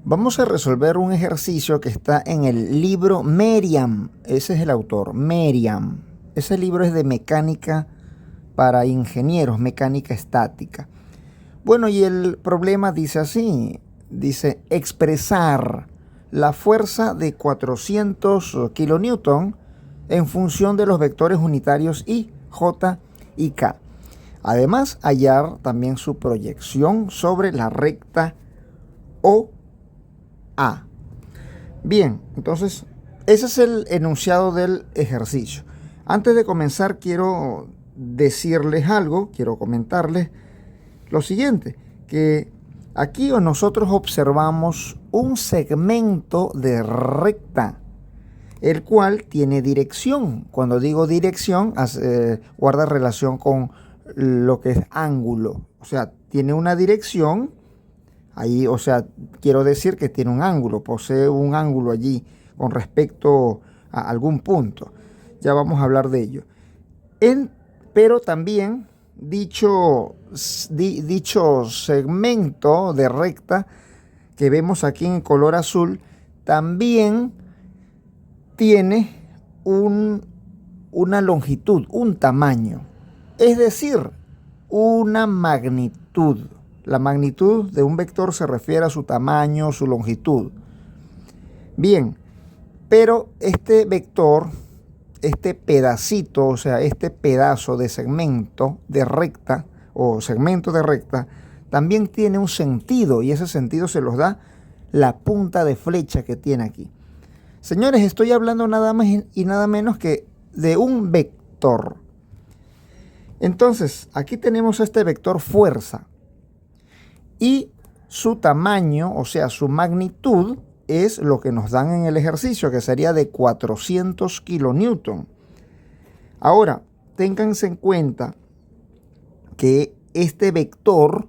Vamos a resolver un ejercicio que está en el libro Merriam. Ese es el autor, Merriam. Ese libro es de mecánica para ingenieros, mecánica estática. Bueno, y el problema dice así, dice expresar la fuerza de 400 kilonewton en función de los vectores unitarios I, J y K. Además, hallar también su proyección sobre la recta OA. Bien, entonces, ese es el enunciado del ejercicio. Antes de comenzar, quiero decirles algo, quiero comentarles lo siguiente, que aquí nosotros observamos un segmento de recta, el cual tiene dirección. Cuando digo dirección, guarda relación con lo que es ángulo. O sea, tiene una dirección, ahí, o sea, quiero decir que tiene un ángulo, posee un ángulo allí con respecto a algún punto. Ya vamos a hablar de ello. Pero también dicho segmento de recta que vemos aquí en color azul también tiene una longitud, un tamaño, es decir, una magnitud. La magnitud de un vector se refiere a su tamaño, su longitud. Bien, pero este vector, este pedacito, o sea, este pedazo de segmento de recta o segmento de recta, también tiene un sentido, y ese sentido se los da la punta de flecha que tiene aquí. Señores, estoy hablando nada más y nada menos que de un vector. Entonces, aquí tenemos este vector fuerza y su tamaño, o sea, su magnitud, es lo que nos dan en el ejercicio, que sería de 400 kilonewton. Ahora, ténganse en cuenta que este vector,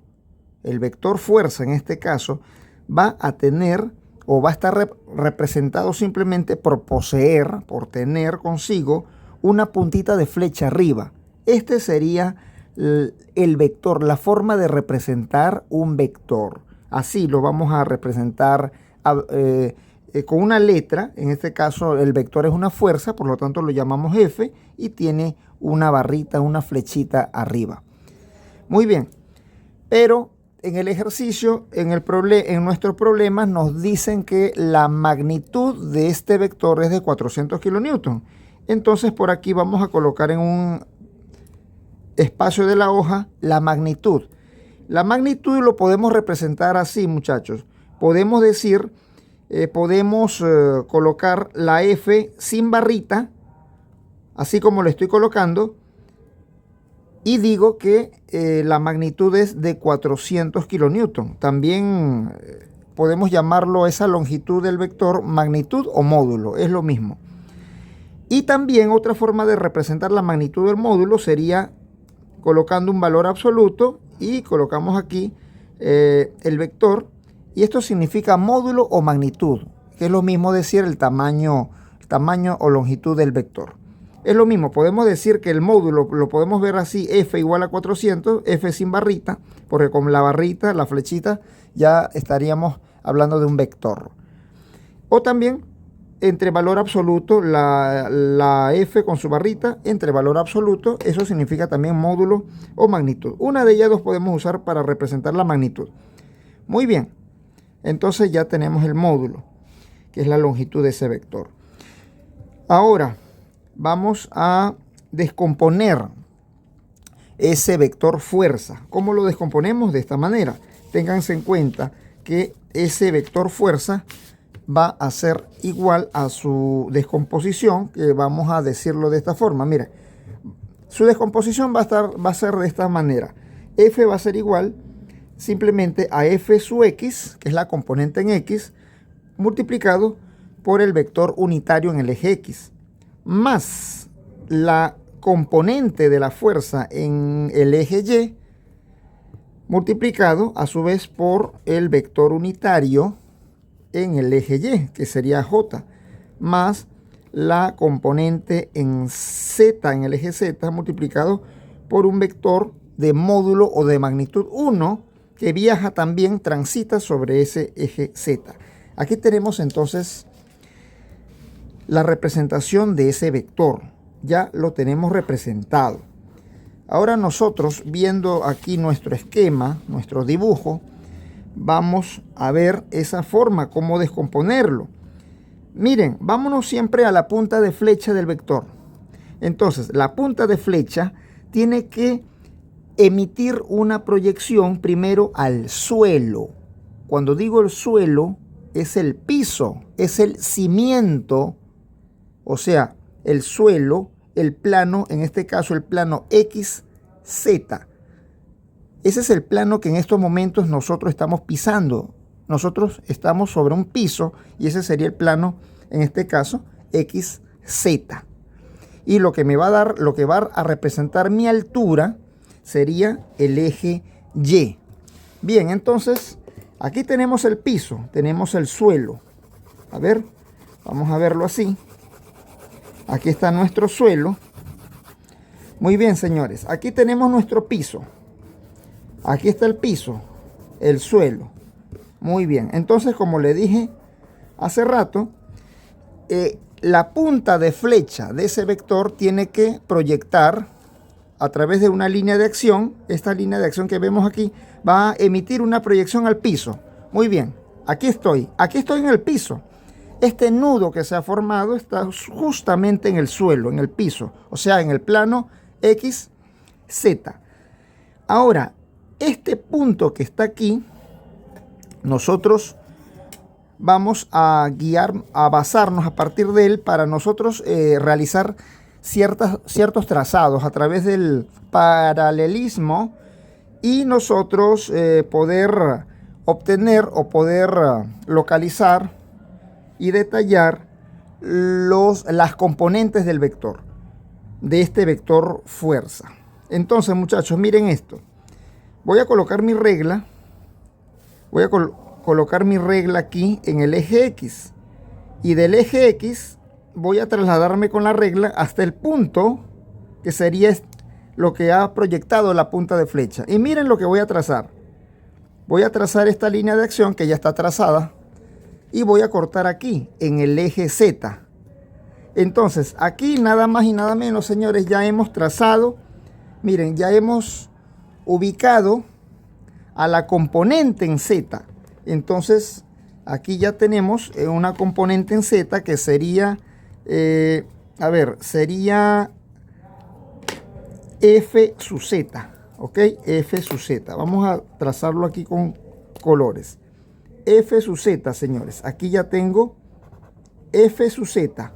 el vector fuerza en este caso, va a tener o va a estar representado simplemente por poseer, por tener consigo una puntita de flecha arriba. Este sería el vector, la forma de representar un vector. Así lo vamos a representar con una letra. En este caso el vector es una fuerza, por lo tanto lo llamamos F y tiene una barrita, una flechita arriba. Muy bien, pero en el ejercicio, en nuestros problemas nos dicen que la magnitud de este vector es de 400 kilonewton. Entonces por aquí vamos a colocar en un espacio de la hoja la magnitud. La magnitud lo podemos representar así, muchachos. Podemos decir, colocar la F sin barrita, así como lo estoy colocando, y digo que la magnitud es de 400 kilonewton. También podemos llamarlo esa longitud del vector magnitud o módulo, es lo mismo. Y también otra forma de representar la magnitud del módulo sería colocando un valor absoluto y colocamos aquí el vector, y esto significa módulo o magnitud, que es lo mismo decir el tamaño o longitud del vector. Es lo mismo, podemos decir que el módulo lo podemos ver así, F igual a 400, F sin barrita, porque con la barrita, la flechita, ya estaríamos hablando de un vector. O también entre valor absoluto, la F con su barrita, entre valor absoluto, eso significa también módulo o magnitud. Una de ellas dos podemos usar para representar la magnitud. Muy bien, entonces ya tenemos el módulo, que es la longitud de ese vector. Ahora vamos a descomponer ese vector fuerza. ¿Cómo lo descomponemos? De esta manera. Ténganse en cuenta que ese vector fuerza va a ser igual a su descomposición, que vamos a decirlo de esta forma. Mira, su descomposición va a ser de esta manera. F va a ser igual simplemente a F sub X, que es la componente en X, multiplicado por el vector unitario en el eje X, más la componente de la fuerza en el eje Y, multiplicado a su vez por el vector unitario en el eje Y, que sería J, más la componente en Z, en el eje Z, multiplicado por un vector de módulo o de magnitud 1, que viaja también, transita sobre ese eje Z. Aquí tenemos entonces la representación de ese vector. Ya lo tenemos representado. Ahora nosotros, viendo aquí nuestro esquema, nuestro dibujo, vamos a ver esa forma, cómo descomponerlo. Miren, vámonos siempre a la punta de flecha del vector. Entonces, la punta de flecha tiene que emitir una proyección primero al suelo. Cuando digo el suelo, es el piso, es el cimiento, o sea, el suelo, el plano, en este caso el plano XZ. Ese es el plano que en estos momentos nosotros estamos pisando. Nosotros estamos sobre un piso y ese sería el plano, en este caso, XZ. Y lo que me va a dar, lo que va a representar mi altura sería el eje Y. Bien, entonces, aquí tenemos el piso, tenemos el suelo. A ver, vamos a verlo así. Aquí está nuestro suelo. Muy bien, señores. Aquí tenemos nuestro piso. Aquí está el piso, el suelo. Muy bien. Entonces, como le dije hace rato, la punta de flecha de ese vector tiene que proyectar a través de una línea de acción. Esta línea de acción que vemos aquí va a emitir una proyección al piso. Muy bien. Aquí estoy en el piso. Este nudo que se ha formado está justamente en el suelo, en el piso, o sea, en el plano XZ. Ahora, este punto que está aquí, nosotros vamos a basarnos a partir de él para nosotros realizar ciertos trazados a través del paralelismo y nosotros poder obtener o poder localizar y detallar las componentes del vector, de este vector fuerza. Entonces, muchachos, miren esto. Voy a colocar mi regla. Voy a colocar mi regla aquí en el eje X. Y del eje X voy a trasladarme con la regla hasta el punto que sería lo que ha proyectado la punta de flecha. Y miren lo que voy a trazar. Voy a trazar esta línea de acción que ya está trazada. Y voy a cortar aquí, en el eje Z. Entonces, aquí nada más y nada menos, señores, ya hemos trazado. Miren, ya hemos ubicado a la componente en Z. Entonces, aquí ya tenemos una componente en Z que sería, sería F sub Z. ¿Ok? F sub Z. Vamos a trazarlo aquí con colores. F sub Z, señores. Aquí ya tengo F sub Z.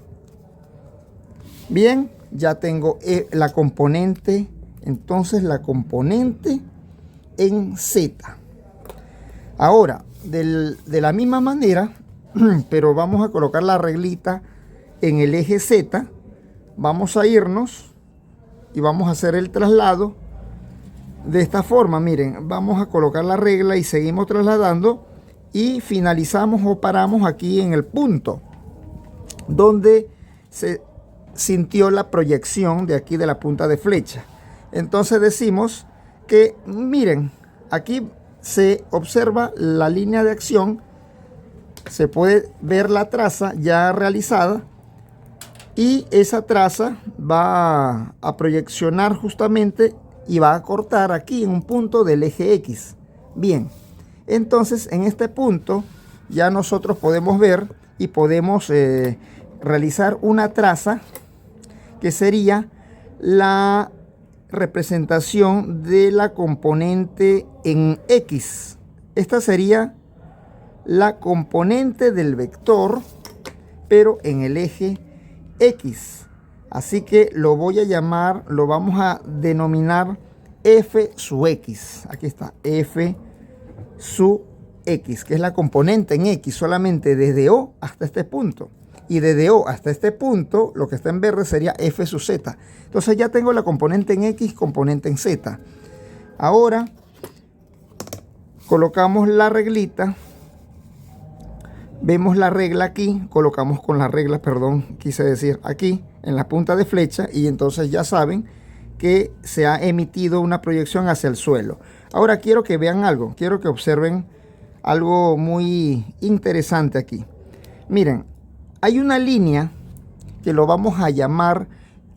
Bien, ya tengo la componente. Entonces, la componente en Z. Ahora, de la misma manera, pero vamos a colocar la reglita en el eje Z. Vamos a irnos y vamos a hacer el traslado de esta forma. Miren, vamos a colocar la regla y seguimos trasladando. Y finalizamos o paramos aquí en el punto donde se sintió la proyección de aquí de la punta de flecha. Entonces decimos que, miren, aquí se observa la línea de acción, se puede ver la traza ya realizada y esa traza va a proyeccionar justamente y va a cortar aquí en un punto del eje X. Bien. Entonces, en este punto ya nosotros podemos ver y podemos realizar una traza que sería la representación de la componente en X. Esta sería la componente del vector, pero en el eje X. Así que lo voy a llamar, lo vamos a denominar F sub X. Aquí está, F sub X, que es la componente en X, solamente desde O hasta este punto. Y desde O hasta este punto, lo que está en verde sería F sub Z. Entonces ya tengo la componente en X, componente en Z. Ahora colocamos la reglita. Vemos la regla aquí, colocamos con la regla, perdón, quise decir aquí, en la punta de flecha. Y entonces ya saben que se ha emitido una proyección hacia el suelo. Ahora quiero que vean algo, quiero que observen algo muy interesante aquí. Miren, hay una línea que lo vamos a llamar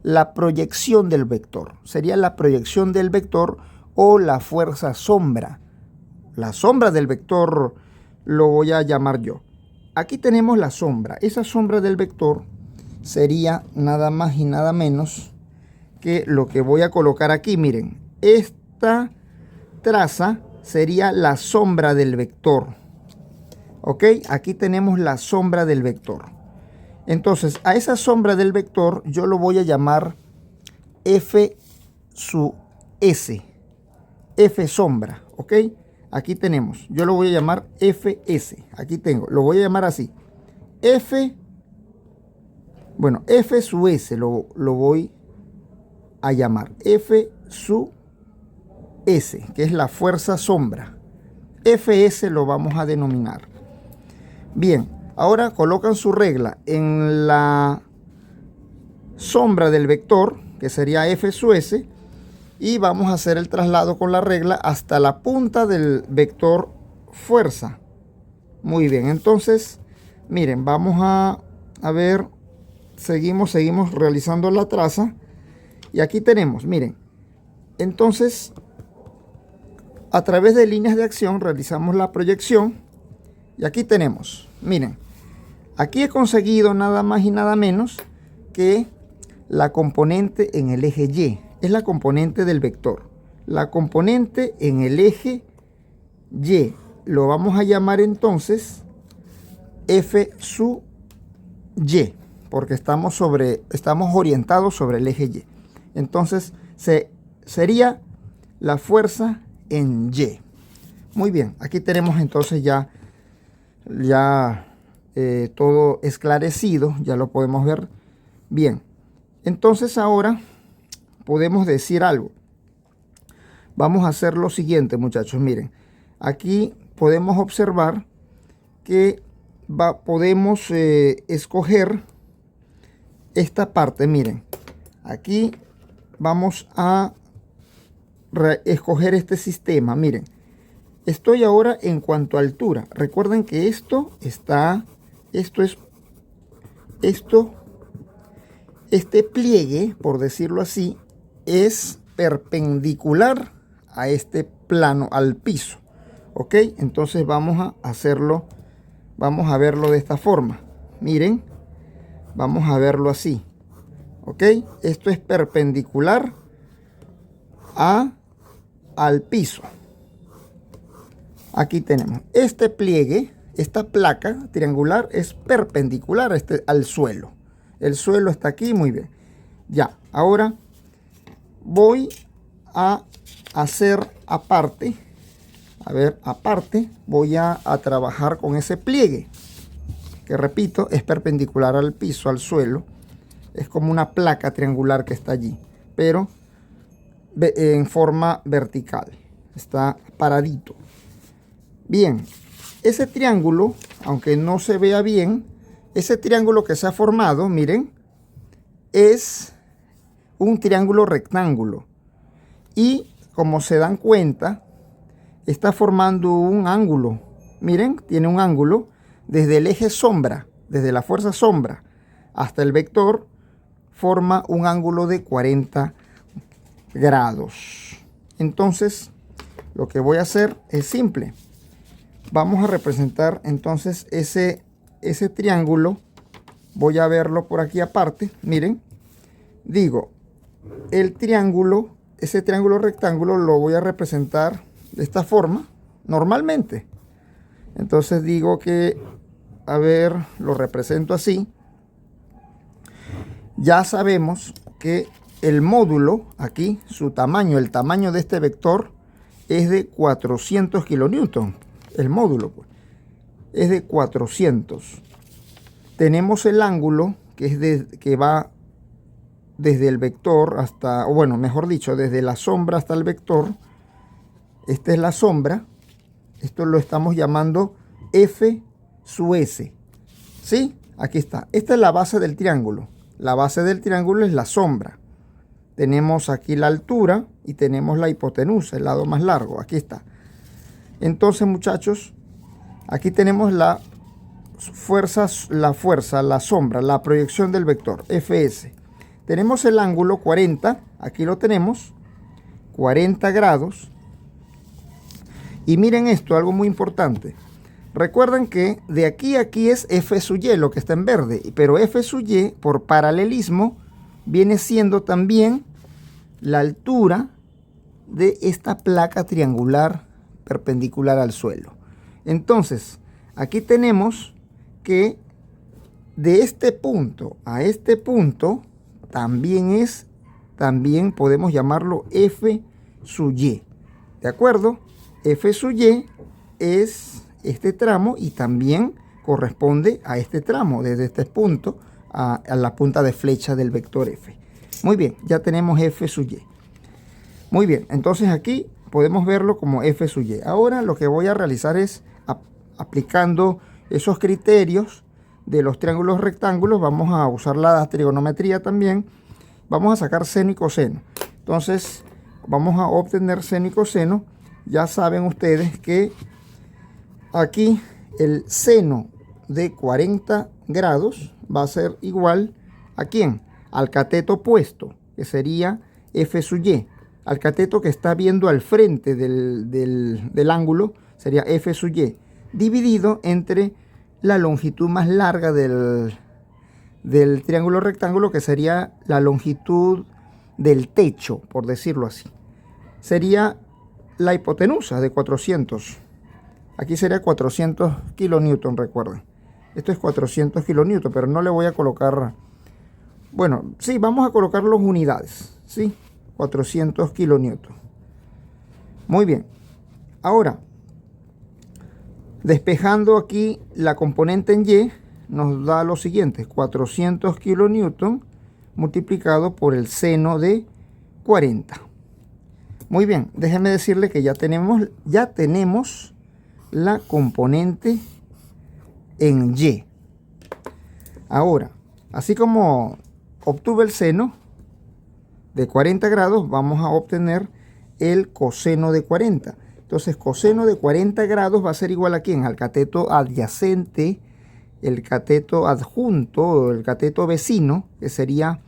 la proyección del vector. Sería la proyección del vector o la fuerza sombra. La sombra del vector lo voy a llamar yo. Aquí tenemos la sombra. Esa sombra del vector sería nada más y nada menos que lo que voy a colocar aquí. Miren, esta traza sería la sombra del vector. ¿Ok? Aquí tenemos la sombra del vector. Entonces, a esa sombra del vector yo lo voy a llamar F sub S. F sombra, ¿ok? Aquí tenemos, yo lo voy a llamar Fs. Aquí tengo, lo voy a llamar así. F, bueno, F sub S lo voy a llamar. F sub S, que es la fuerza sombra. Fs lo vamos a denominar. Bien, ahora colocan su regla en la sombra del vector, que sería F sub S, y vamos a hacer el traslado con la regla hasta la punta del vector fuerza. Muy bien, entonces, miren, vamos a ver, seguimos realizando la traza. Y aquí tenemos, miren, entonces, a través de líneas de acción realizamos la proyección. Y aquí tenemos, miren, aquí he conseguido nada más y nada menos que la componente en el eje Y. Es la componente del vector. La componente en el eje Y lo vamos a llamar entonces F sub Y, porque estamos orientados sobre el eje Y. Entonces sería la fuerza en Y. Muy bien, aquí tenemos entonces ya todo esclarecido, ya lo podemos ver bien. Entonces ahora podemos decir algo. Vamos a hacer lo siguiente, muchachos. Miren, aquí podemos observar que podemos escoger esta parte. Miren, aquí vamos a escoger este sistema. Miren, estoy ahora en cuanto a altura. Recuerden que este pliegue, por decirlo así, es perpendicular a este plano, al piso. ¿Ok? Entonces vamos a hacerlo, vamos a verlo de esta forma. Miren, vamos a verlo así. ¿Ok? Esto es perpendicular al piso. Aquí tenemos este pliegue, esta placa triangular es perpendicular al suelo. El suelo está aquí, muy bien. Ya, ahora voy a hacer aparte. A ver, aparte voy a trabajar con ese pliegue. Que repito, es perpendicular al piso, al suelo. Es como una placa triangular que está allí. Pero en forma vertical. Está paradito. Bien, ese triángulo, aunque no se vea bien, ese triángulo que se ha formado, miren, es un triángulo rectángulo. Y como se dan cuenta, está formando un ángulo. Miren, tiene un ángulo desde el eje sombra, desde la fuerza sombra hasta el vector, forma un ángulo de 40 grados. Entonces, lo que voy a hacer es simple. Vamos a representar entonces ese triángulo. Voy a verlo por aquí aparte. Miren, digo, el triángulo, ese triángulo rectángulo lo voy a representar de esta forma, normalmente. Entonces digo que, a ver, lo represento así. Ya sabemos que el módulo aquí, su tamaño, el tamaño de este vector es de 400 kilonewton. El módulo pues, es de 400. Tenemos el ángulo que va desde el vector hasta, o bueno, mejor dicho, desde la sombra hasta el vector. Esta es la sombra. Esto lo estamos llamando F sub S. ¿Sí? Aquí está. Esta es la base del triángulo. La base del triángulo es la sombra. tenemos aquí la altura y tenemos la hipotenusa, el lado más largo. Aquí está. Entonces, muchachos, aquí tenemos la fuerza, la sombra, la proyección del vector, Fs. Tenemos el ángulo 40, aquí lo tenemos, 40 grados. Y miren esto, algo muy importante. Recuerden que de aquí a aquí es F sub y, lo que está en verde, pero F sub y, por paralelismo, viene siendo también la altura de esta placa triangular perpendicular al suelo. Entonces, aquí tenemos que de este punto a este punto también podemos llamarlo F sub y. ¿De acuerdo? F sub y es este tramo y también corresponde a este tramo, desde este punto a la punta de flecha del vector F. Muy bien, ya tenemos F sub y. Muy bien, entonces aquí podemos verlo como F sub y. Ahora lo que voy a realizar es, aplicando esos criterios de los triángulos rectángulos, vamos a usar la trigonometría también. Vamos a sacar seno y coseno. Entonces vamos a obtener seno y coseno. Ya saben ustedes que aquí el seno de 40 grados va a ser igual ¿a quién? Al cateto opuesto, que sería F sub y. Al cateto que está viendo al frente del ángulo sería F sub y, dividido entre la longitud más larga del triángulo rectángulo, que sería la longitud del techo, por decirlo así. Sería la hipotenusa de 400. Aquí sería 400 kilonewton, recuerden. Esto es 400 kilonewton, pero no le voy a colocar... Bueno, sí, vamos a colocar las unidades, ¿sí? 400 kilonewton. Muy bien. Ahora, despejando aquí la componente en Y, nos da lo siguiente: 400 kilonewton multiplicado por el seno de 40. Muy bien, déjenme decirle que ya tenemos la componente en Y. Ahora, así como obtuve el seno de 40 grados, vamos a obtener el coseno de 40. Entonces, coseno de 40 grados va a ser igual ¿a quién? Al cateto adyacente, el cateto adjunto o el cateto vecino, que sería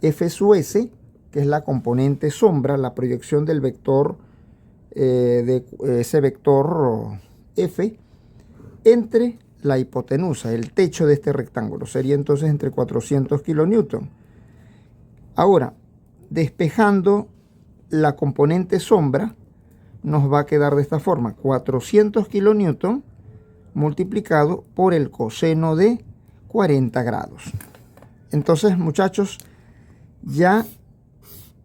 F sub S, que es la componente sombra, la proyección del vector, de ese vector F, entre la hipotenusa, el techo de este rectángulo. Sería entonces entre 400 kilonewton. Ahora, despejando la componente sombra, nos va a quedar de esta forma: 400 kilonewton multiplicado por el coseno de 40 grados. Entonces, muchachos, ya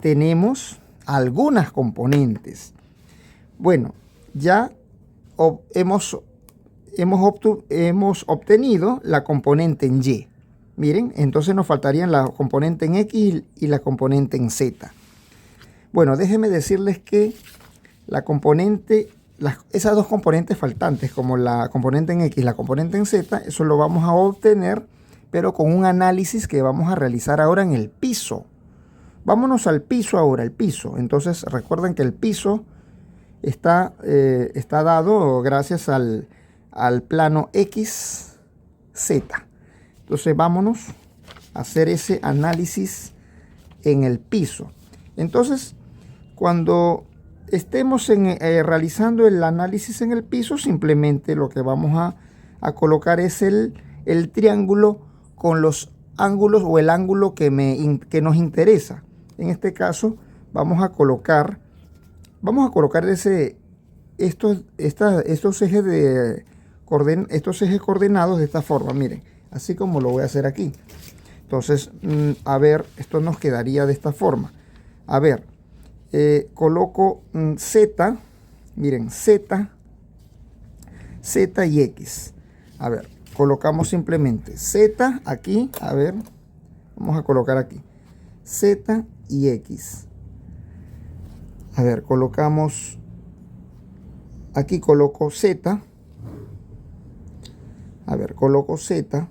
tenemos algunas componentes. Bueno, ya hemos obtenido la componente en Y. Miren, entonces nos faltarían la componente en X y la componente en Z. Bueno, déjenme decirles que la componente, esas dos componentes faltantes, como la componente en X y la componente en Z, eso lo vamos a obtener, pero con un análisis que vamos a realizar ahora en el piso. Vámonos al piso ahora, el piso. Entonces recuerden que el piso está dado gracias al plano XZ. Entonces vámonos a hacer ese análisis en el piso. Entonces, cuando estemos realizando el análisis en el piso, simplemente lo que vamos a colocar es el triángulo con los ángulos o el ángulo que nos interesa. En este caso vamos a colocar estos ejes coordenados de esta forma, miren, así como lo voy a hacer aquí. Entonces, a ver, esto nos quedaría de esta forma. A ver, coloco Z, miren, Z y X. A ver, colocamos simplemente Z aquí, a ver, vamos a colocar aquí Z y X. A ver, colocamos aquí, coloco Z. A ver, coloco Z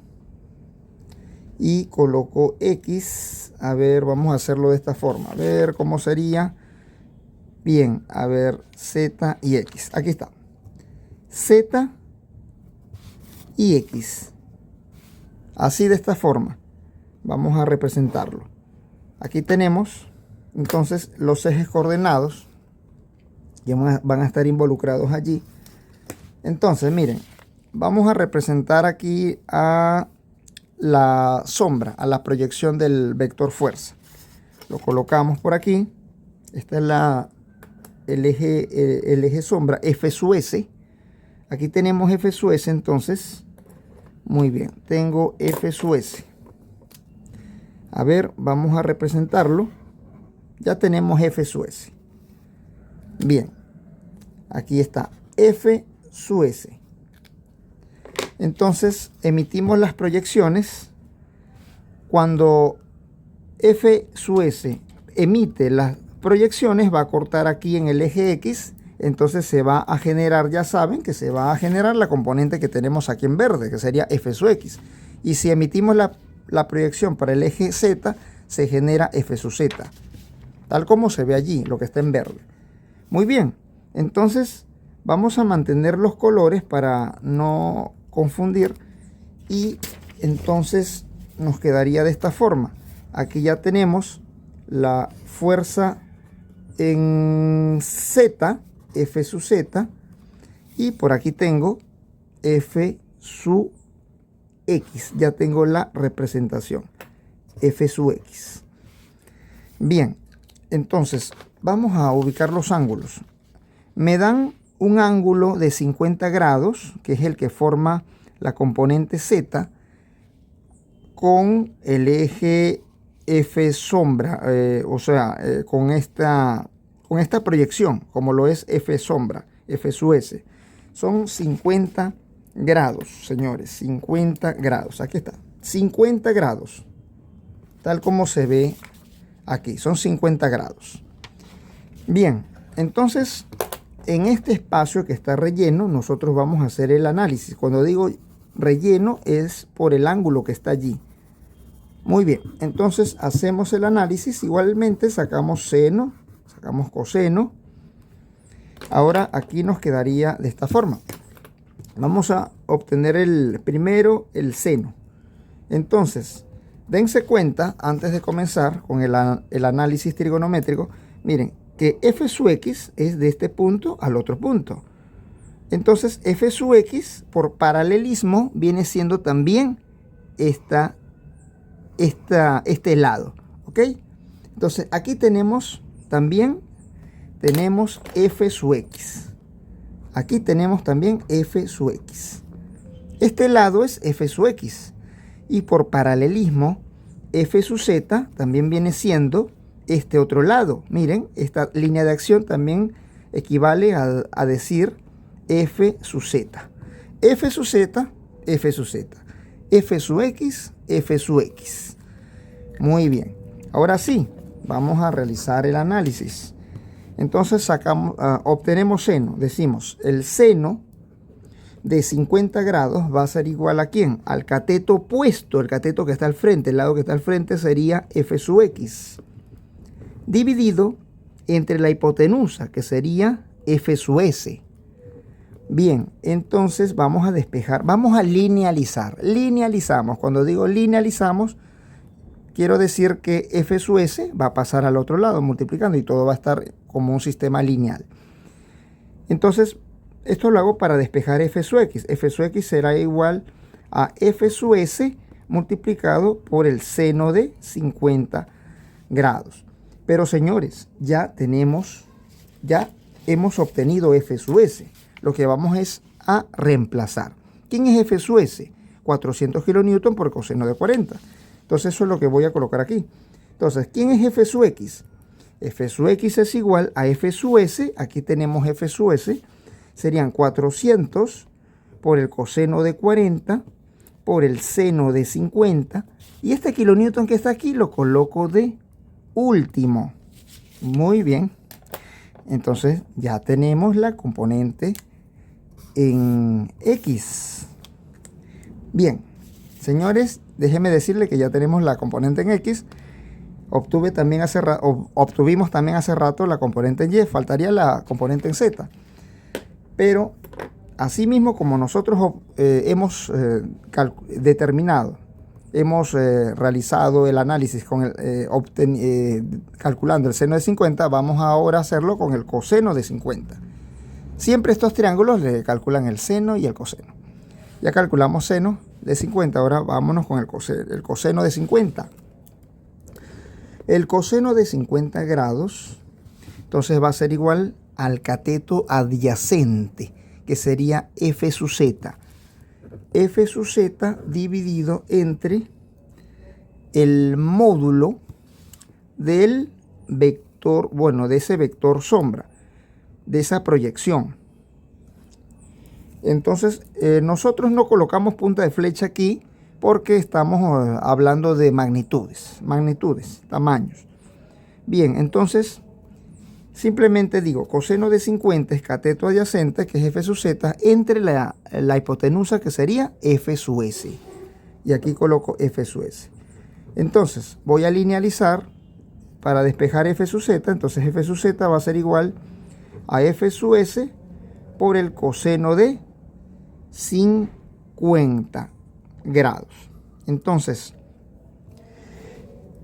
y coloco X A ver, vamos a hacerlo de esta forma. A ver cómo sería. Bien, a ver, Z y X. Aquí está. Z y X. Así de esta forma. Vamos a representarlo. Aquí tenemos entonces los ejes coordenados. Ya van a estar involucrados allí. Entonces, miren, vamos a representar aquí a la sombra, a la proyección del vector fuerza. Lo colocamos por aquí. Esta es el eje sombra, F sub S. Aquí tenemos F sub S, entonces, muy bien, tengo F sub S. A ver, vamos a representarlo. Ya tenemos F sub S. Bien, aquí está F sub S. Entonces, emitimos las proyecciones. Cuando F sub S emite las proyecciones, va a cortar aquí en el eje X. Entonces se va a generar, ya saben, que se va a generar la componente que tenemos aquí en verde, que sería F sub X. Y si emitimos la proyección para el eje Z, se genera F sub Z. Tal como se ve allí, lo que está en verde. Muy bien, entonces vamos a mantener los colores para no confundir. Y entonces nos quedaría de esta forma. Aquí ya tenemos la fuerza en Z, F sub Z. Y por aquí tengo F sub X. Ya tengo la representación. F sub X. Bien, entonces vamos a ubicar los ángulos. Me dan un ángulo de 50 grados, que es el que forma la componente Z, con el eje F sombra, con esta proyección, como lo es F sombra, F sub S. Son 50 grados, señores, 50 grados. Aquí está, 50 grados, tal como se ve aquí, son 50 grados. Bien, entonces, en este espacio que está relleno, nosotros vamos a hacer el análisis. Cuando digo relleno, es por el ángulo que está allí. Muy bien, entonces hacemos el análisis. Igualmente sacamos seno, sacamos coseno. Ahora aquí nos quedaría de esta forma. Vamos a obtener primero el seno. Entonces, dense cuenta, antes de comenzar con el análisis trigonométrico, miren, que F sub X es de este punto al otro punto. Entonces, F sub X, por paralelismo, viene siendo también este lado, ¿ok? Entonces, aquí tenemos F sub X. Aquí tenemos también F sub X. Este lado es F sub X. Y por paralelismo, F sub Z también viene siendo este otro lado. Miren, esta línea de acción también equivale a decir F sub Z. F sub Z, F sub Z. F sub X, F sub X. Muy bien. Ahora sí, vamos a realizar el análisis. Entonces obtenemos seno. Decimos, el seno de 50 grados va a ser igual a ¿quién? Al cateto opuesto, el cateto que está al frente. El lado que está al frente sería F sub X. Dividido entre la hipotenusa, que sería F sub S. Bien, entonces vamos a despejar, vamos a linealizar. Linealizamos. Cuando digo linealizamos, quiero decir que F sub S va a pasar al otro lado multiplicando y todo va a estar como un sistema lineal. Entonces, esto lo hago para despejar F sub X. F sub X será igual a F sub S multiplicado por el seno de 50 grados. Pero señores, ya hemos obtenido F sub S. Lo que vamos es a reemplazar. ¿Quién es F sub S? 400 kN por coseno de 40. Entonces eso es lo que voy a colocar aquí. Entonces, ¿quién es F sub X? F sub X es igual a F sub S. Aquí tenemos F sub S. Serían 400 por el coseno de 40 por el seno de 50. Y este kilonewton que está aquí lo coloco de último. Muy bien. Entonces ya tenemos la componente en X. Bien, señores, déjenme decirle que ya tenemos la componente en X. Obtuvimos también hace rato la componente en Y, faltaría la componente en Z. Pero asimismo, como nosotros hemos determinado, hemos realizado el análisis con calculando el seno de 50, vamos ahora a hacerlo con el coseno de 50. Siempre estos triángulos le calculan el seno y el coseno. Ya calculamos seno de 50, ahora vámonos con el coseno de 50. El coseno de 50 grados, entonces va a ser igual al cateto adyacente, que sería f sub z. F sub z dividido entre el módulo del vector, bueno, de ese vector sombra, de esa proyección. Entonces, nosotros no colocamos punta de flecha aquí porque estamos hablando de magnitudes, tamaños. Bien, entonces, simplemente digo, coseno de 50 es cateto adyacente, que es f sub z, entre la hipotenusa, que sería f sub s. Y aquí coloco f sub s. Entonces, voy a linealizar para despejar f sub z. Entonces, f sub z va a ser igual a f sub s por el coseno de 50 grados. Entonces,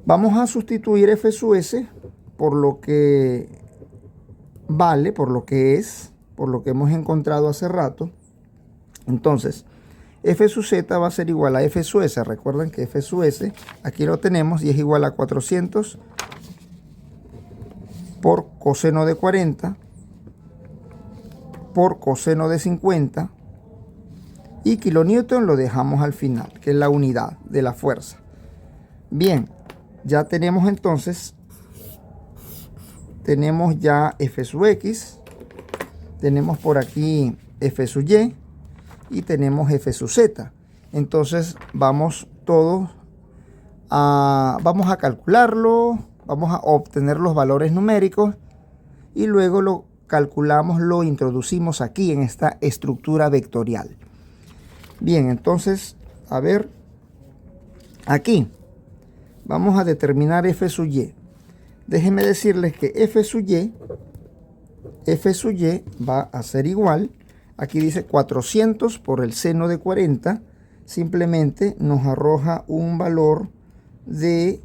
vamos a sustituir f sub s por lo que vale, por lo que es, por lo que hemos encontrado hace rato. Entonces, f sub z va a ser igual a f sub s. Recuerden que f sub s, aquí lo tenemos, y es igual a 400 por coseno de 40 por coseno de 50, y kilonewton lo dejamos al final, que es la unidad de la fuerza. Bien, ya tenemos entonces, tenemos ya f sub x, tenemos por aquí f sub y y tenemos f sub z. Entonces vamos a calcularlo, vamos a obtener los valores numéricos y luego lo calculamos, lo introducimos aquí en esta estructura vectorial. Bien, entonces, a ver, aquí vamos a determinar f sub y. Déjenme decirles que f sub y va a ser igual, aquí dice 400 por el seno de 40, simplemente nos arroja un valor de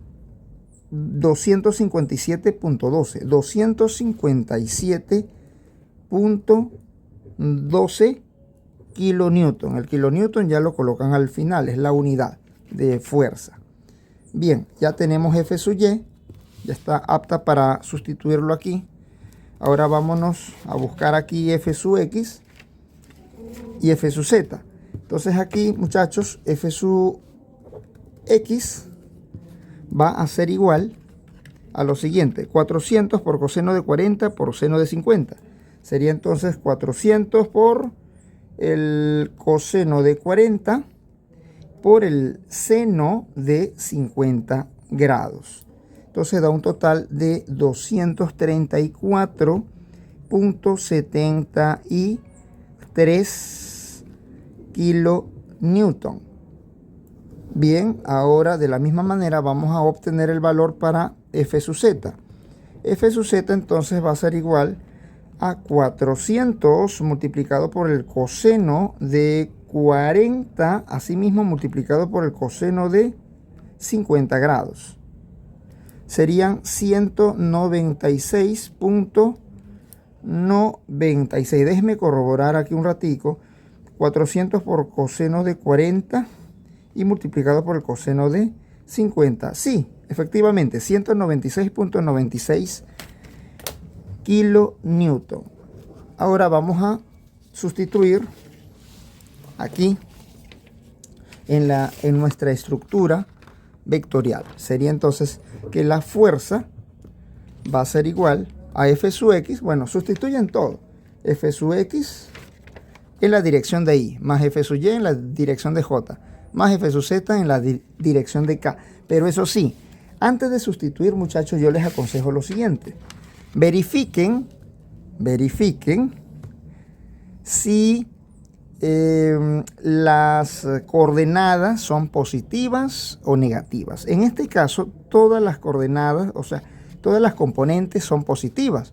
257.12, 257.12 kilonewton. El kilonewton ya lo colocan al final, es la unidad de fuerza. Bien, ya tenemos f sub y, ya está apta para sustituirlo aquí. Ahora vámonos a buscar aquí f sub x y f sub z. Entonces aquí, muchachos, f sub x va a ser igual a lo siguiente: 400 por coseno de 40 por seno de 50. Sería entonces 400 por el coseno de 40 por el seno de 50 grados. Entonces da un total de 234.73 kilonewton. Bien, ahora de la misma manera vamos a obtener el valor para f sub z. F sub z entonces va a ser igual a 400 multiplicado por el coseno de 40, asimismo multiplicado por el coseno de 50 grados. Serían 196.96. Déjeme corroborar aquí un ratico. 400 por coseno de 40 y multiplicado por el coseno de 50. Sí, efectivamente, 196.96 kilonewton. Ahora vamos a sustituir aquí en nuestra estructura vectorial. Sería entonces que la fuerza va a ser igual a f sub x. Bueno, sustituyen todo. F sub x en la dirección de y, más f sub y en la dirección de j, más f sub z en la dirección de k. Pero eso sí, antes de sustituir, muchachos, yo les aconsejo lo siguiente: verifiquen si las coordenadas son positivas o negativas. En este caso, todas las coordenadas, o sea, todas las componentes son positivas,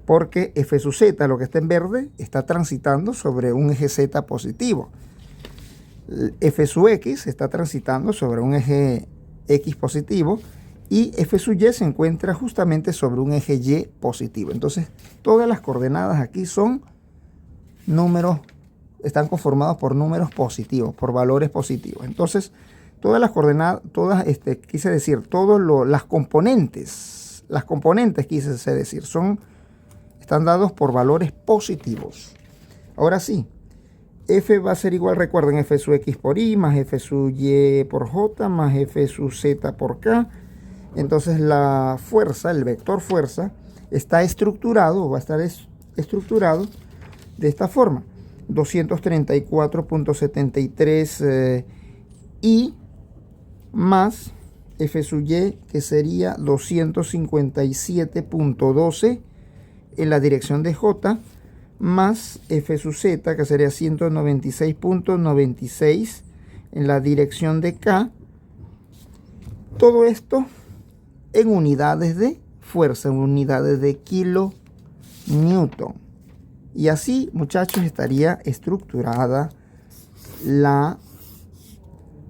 porque F sub z, lo que está en verde, está transitando sobre un eje z positivo. F sub x está transitando sobre un eje x positivo y F sub y se encuentra justamente sobre un eje y positivo. Entonces, todas las coordenadas aquí son números, están conformados por números positivos, por valores positivos. Entonces, todas las coordenadas, quise decir, las componentes, quise decir, están dados por valores positivos. Ahora sí, F va a ser igual, recuerden, F sub x por y más F sub y por j más F sub z por k. Entonces la fuerza, el vector fuerza, está estructurado, va a estar estructurado de esta forma. 234.73 y más F sub y, que sería 257.12 en la dirección de j, más F sub z, que sería 196.96 en la dirección de k. Todo esto en unidades de fuerza, en unidades de kilonewton. Y así, muchachos, estaría estructurada la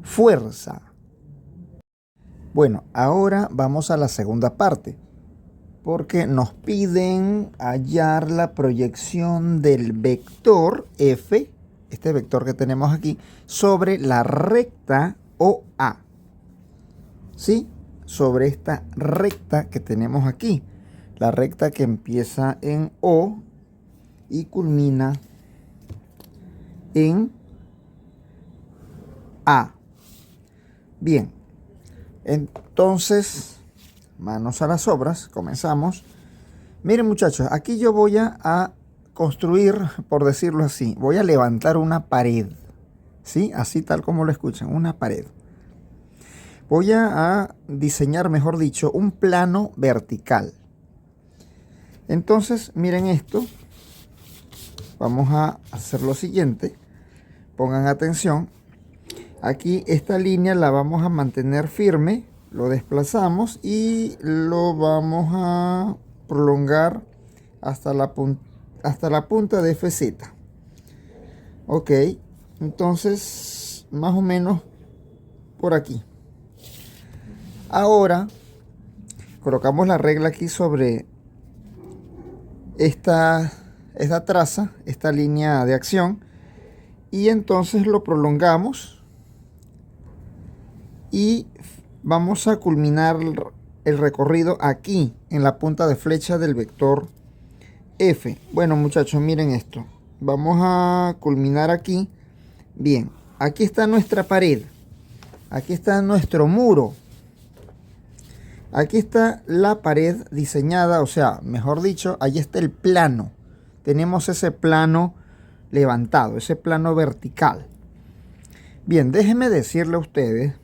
fuerza. Bueno, ahora vamos a la segunda parte, porque nos piden hallar la proyección del vector F, este vector que tenemos aquí, sobre la recta OA. ¿Sí? Sobre esta recta que tenemos aquí. La recta que empieza en O y culmina en A. Bien, entonces, manos a las obras, comenzamos. Miren, muchachos, aquí yo voy a construir, por decirlo así, voy a levantar una pared, ¿sí? Así tal como lo escuchan, una pared. Voy a diseñar, mejor dicho, un plano vertical. Entonces, miren esto. Vamos a hacer lo siguiente. Pongan atención. Aquí esta línea la vamos a mantener firme. Lo desplazamos y lo vamos a prolongar hasta la punta de FZ. Ok. Entonces, más o menos por aquí. Ahora, colocamos la regla aquí sobre esta traza, esta línea de acción, y entonces lo prolongamos y vamos a culminar el recorrido aquí en la punta de flecha del vector F. Bueno, muchachos, miren esto. Vamos a culminar aquí. Bien, aquí está nuestra pared. Aquí está nuestro muro. Aquí está la pared diseñada, o sea, mejor dicho, ahí está el plano. Tenemos ese plano levantado, ese plano vertical. Bien, déjenme decirle a ustedes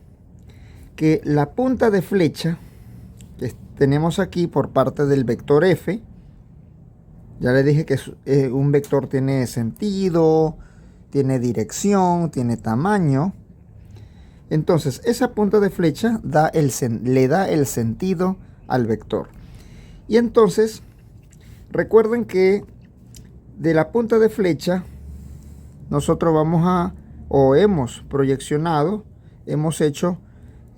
que la punta de flecha que tenemos aquí por parte del vector F, ya les dije que un vector tiene sentido, tiene dirección, tiene tamaño. Entonces, esa punta de flecha le da el sentido al vector. Y entonces, recuerden que de la punta de flecha, nosotros hemos proyeccionado, hemos hecho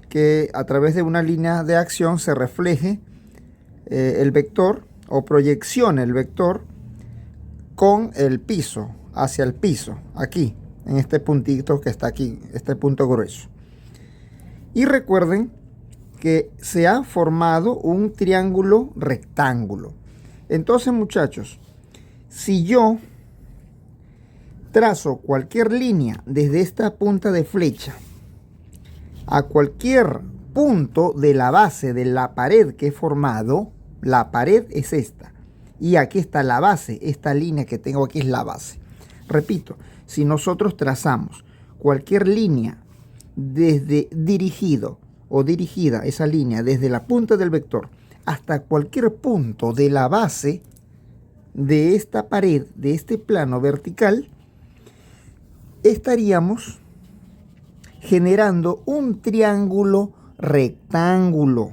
que a través de una línea de acción se refleje el vector o proyeccione el vector con el piso, hacia el piso, aquí, en este puntito que está aquí, este punto grueso. Y recuerden que se ha formado un triángulo rectángulo. Entonces, muchachos, si yo trazo cualquier línea desde esta punta de flecha a cualquier punto de la base de la pared que he formado, la pared es esta. Y aquí está la base, esta línea que tengo aquí es la base. Repito, si nosotros trazamos cualquier línea desde dirigida esa línea desde la punta del vector hasta cualquier punto de la base de esta pared, de este plano vertical, estaríamos generando un triángulo rectángulo.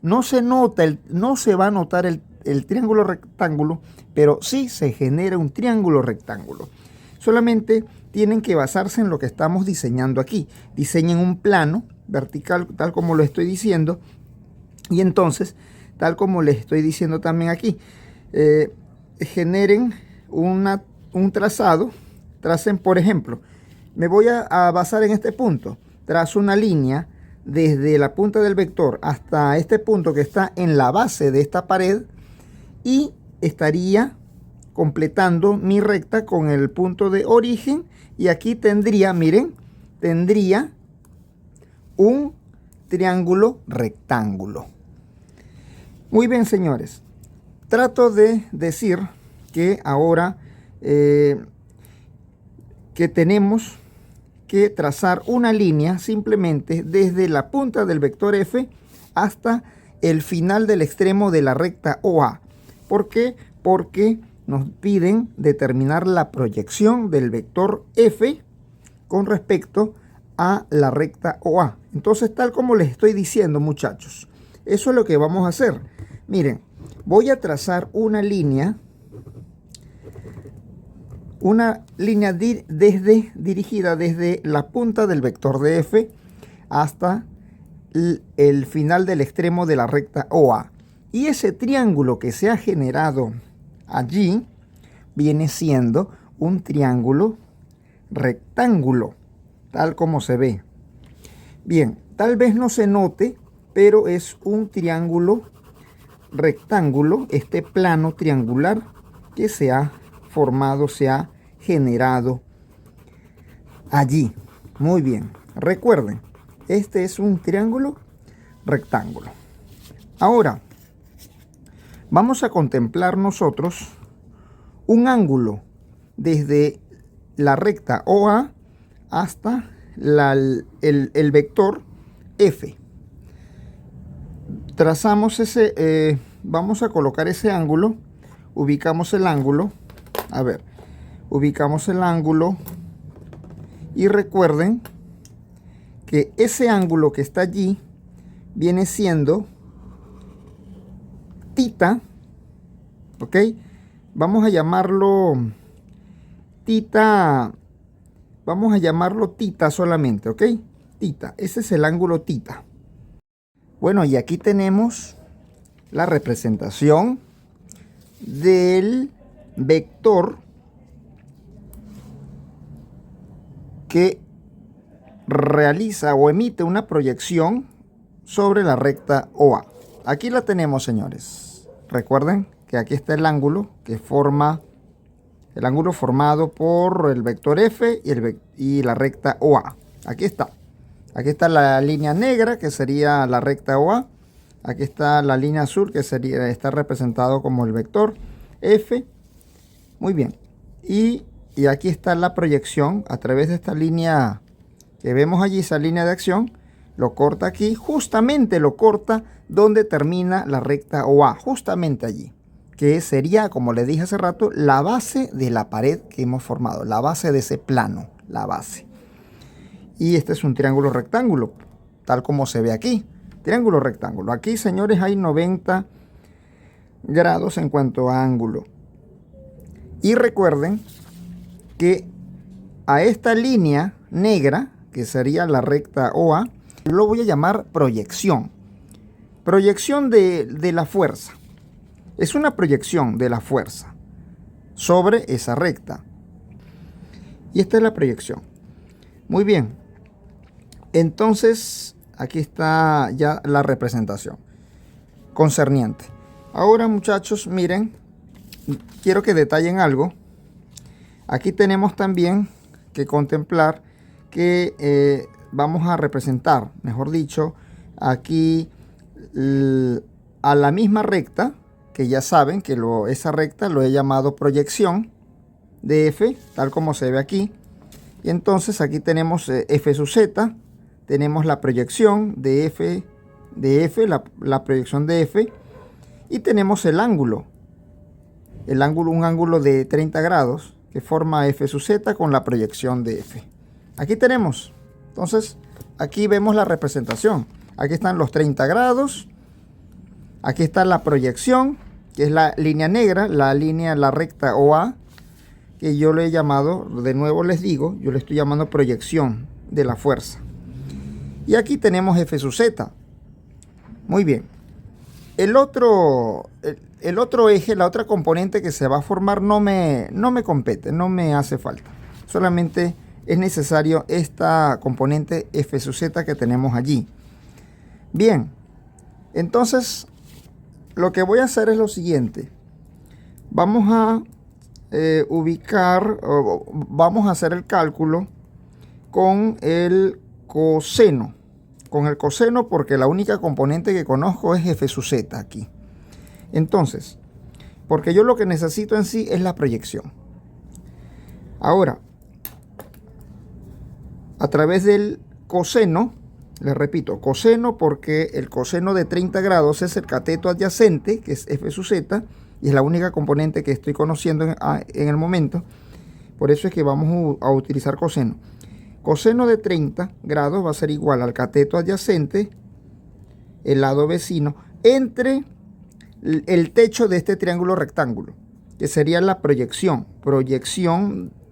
No se va a notar el triángulo rectángulo, pero sí se genera un triángulo rectángulo. Solamente tienen que basarse en lo que estamos diseñando aquí. Diseñen un plano vertical, tal como lo estoy diciendo, y entonces, tal como les estoy diciendo también aquí, generen un trazado. Tracen, por ejemplo, me voy a basar en este punto. Trazo una línea desde la punta del vector hasta este punto que está en la base de esta pared, y estaría completando mi recta con el punto de origen, y aquí tendría, miren, tendría un triángulo rectángulo. Muy bien, señores, trato de decir que ahora que tenemos que trazar una línea simplemente desde la punta del vector F hasta el final del extremo de la recta OA. ¿Por qué? Porque nos piden determinar la proyección del vector F con respecto a la recta OA. Entonces, tal como les estoy diciendo, muchachos, eso es lo que vamos a hacer. Miren, voy a trazar una línea dirigida desde la punta del vector de F hasta el final del extremo de la recta OA. Y ese triángulo que se ha generado allí viene siendo un triángulo rectángulo, tal como se ve. Bien, tal vez no se note, pero es un triángulo rectángulo, este plano triangular que se ha formado, se ha generado allí. Muy bien, recuerden, este es un triángulo rectángulo. Ahora vamos a contemplar nosotros un ángulo desde la recta OA hasta el vector F. Trazamos ese, vamos a colocar ese ángulo, ubicamos el ángulo, ubicamos el ángulo, y recuerden que ese ángulo que está allí viene siendo tita, ¿ok? Vamos a llamarlo tita, solamente, ¿ok? Tita, ese es el ángulo tita. Bueno, y aquí tenemos la representación del vector que realiza o emite una proyección sobre la recta OA. Aquí la tenemos, señores. Recuerden que aquí está el ángulo que forma el ángulo formado por el vector F y la recta OA. Aquí está. Aquí está la línea negra, que sería la recta OA. Aquí está la línea azul, que está representado como el vector F. Muy bien. Y aquí está la proyección a través de esta línea que vemos allí, esa línea de acción. Lo corta aquí, justamente lo corta donde termina la recta OA, justamente allí, que sería, como les dije hace rato, la base de la pared que hemos formado, la base de ese plano, la base. Y este es un triángulo rectángulo, tal como se ve aquí, triángulo rectángulo. Aquí, señores, hay 90 grados en cuanto a ángulo. Y recuerden que a esta línea negra, que sería la recta OA, lo voy a llamar proyección. Proyección de la fuerza. Es una proyección de la fuerza sobre esa recta. Y esta es la proyección. Muy bien. Entonces, aquí está ya la representación concerniente. Ahora, muchachos, miren, quiero que detallen algo. Aquí tenemos también que contemplar que vamos a representar, mejor dicho, aquí a la misma recta, que ya saben que esa recta lo he llamado proyección de F, tal como se ve aquí. Y entonces aquí tenemos F sub Z, tenemos la proyección de F, la proyección de F, y tenemos el ángulo, un ángulo de 30 grados que forma F sub Z con la proyección de F. aquí tenemos. Entonces, aquí vemos la representación. Aquí están los 30 grados. Aquí está la proyección, que es la línea negra, la recta OA, que yo le he llamado, de nuevo les digo, yo le estoy llamando proyección de la fuerza. Y aquí tenemos F sub Z. Muy bien. El otro eje, la otra componente que se va a formar no me compete, no me hace falta. Solamente es necesario esta componente F sub Z que tenemos allí. Bien, entonces lo que voy a hacer es lo siguiente. Vamos a vamos a hacer el cálculo con el coseno. Con el coseno, porque la única componente que conozco es F sub Z aquí. Entonces, porque yo lo que necesito en sí es la proyección. Ahora, a través del coseno, les repito, coseno porque el coseno de 30 grados es el cateto adyacente, que es F sub Z, y es la única componente que estoy conociendo en el momento. Por eso es que vamos a utilizar coseno. Coseno de 30 grados va a ser igual al cateto adyacente, el lado vecino, entre el techo de este triángulo rectángulo, que sería la proyección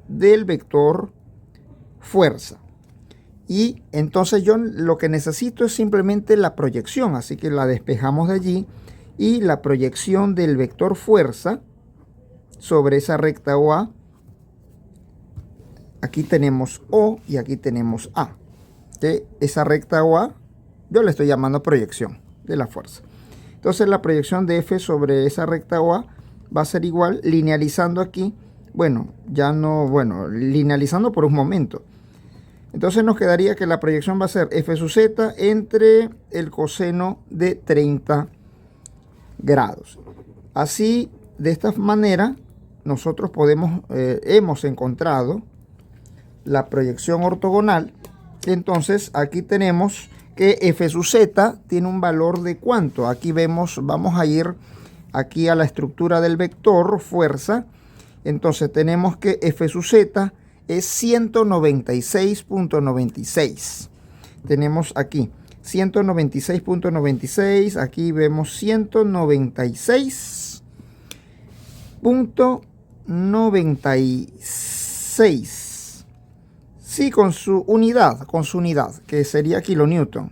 del vector fuerza. Y entonces yo lo que necesito es simplemente la proyección, así que la despejamos de allí, y la proyección del vector fuerza sobre esa recta OA. Aquí tenemos O y aquí tenemos A. Que esa recta OA yo le estoy llamando proyección de la fuerza. Entonces la proyección de F sobre esa recta OA va a ser igual, linealizando aquí, linealizando por un momento. Entonces nos quedaría que la proyección va a ser F sub Z entre el coseno de 30 grados. Así, de esta manera, nosotros hemos encontrado la proyección ortogonal. Entonces aquí tenemos que F sub Z tiene un valor de ¿cuánto? Aquí vemos, vamos a ir aquí a la estructura del vector fuerza. Entonces tenemos que F sub Z es 196.96. Tenemos aquí 196.96. Aquí vemos 196.96. Sí, con su unidad, que sería kilonewton,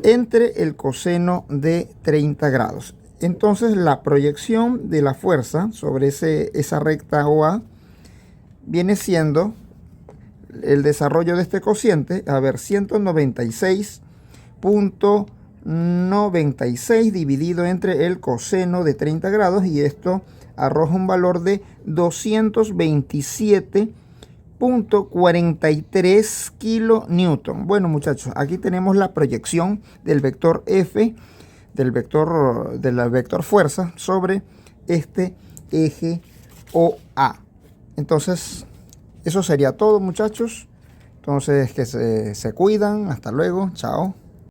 entre el coseno de 30 grados. Entonces la proyección de la fuerza sobre esa recta OA viene siendo el desarrollo de este cociente, 196.96 dividido entre el coseno de 30 grados, y esto arroja un valor de 227.43 kilonewton. Bueno, muchachos, aquí tenemos la proyección del vector F, del vector fuerza sobre este eje OA. Entonces, eso sería todo, muchachos. Entonces, que se cuidan. Hasta luego. Chao.